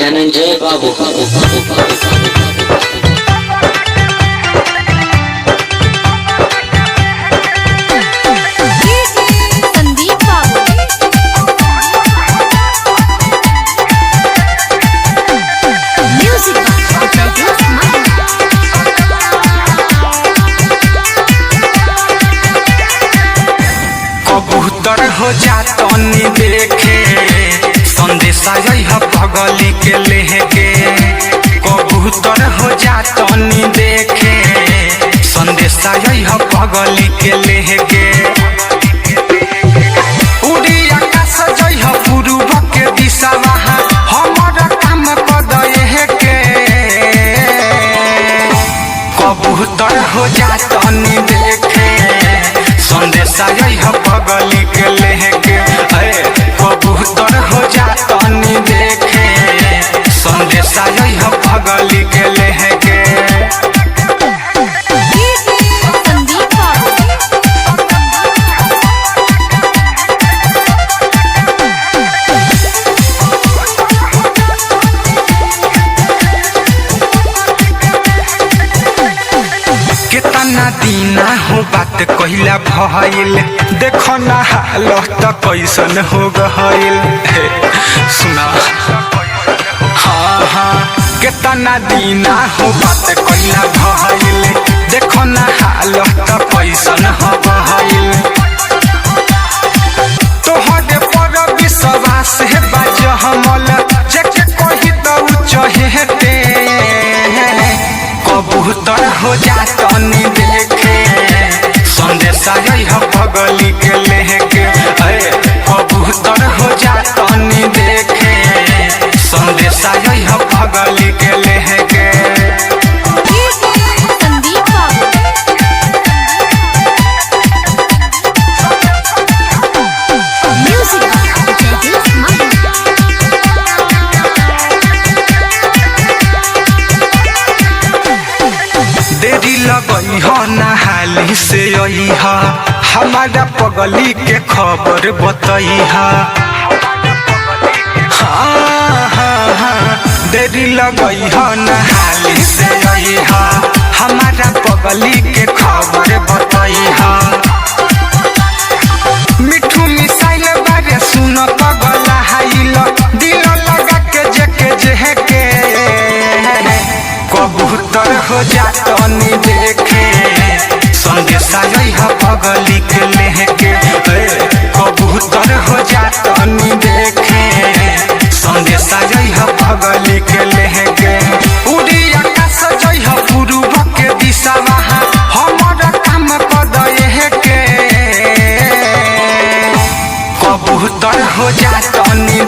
धनंजय बाबू कबूतर हो जातनी देखे संदेशा यह पगली के लेके कबूतर हो जातनी देखे संदेशा यह पगली के लेके उड़ी आकाश जय पूर्व के दिशा हमारा काम कदे के कबूतर हो जातनी देखे संदेशा यह पगली के लेके कबूतर हो जातनी देखे संदेशा यह पगली के लेके कितना दीना हो बात कहला भइल देखो ना हालत कैसन हो गइल सुना हाँ कितना दीना हो बात कहला भइल देखो ना हालत कैसन हो गइल तोहरे पर विश्वास है बाज हमल जेके कही तो चहेते कबूतर हो जातनी देखे संदेशा यह पगली के लेके कबूतर हो जातनी देखे संदेशा यह पगली के लेके देरी लगई हो नहाली से आई हा हमारा पगली के खबर बताई हा देरी लगई हो नहाली से आई हा हमारा पगली के खबर बताई हा मिठू मिसाइल बारे सुन पगला हाइल दिल लगा के जेके जेके कबूतर हो जातनी देखे संदेशा यह पगली के लेके कबूतर हो जातनी देखे संदेशा यह पगली के लेके उड़ी आकाश जय पूर्व के दिशा हमारा काम कदे के कबूतर हो जातनी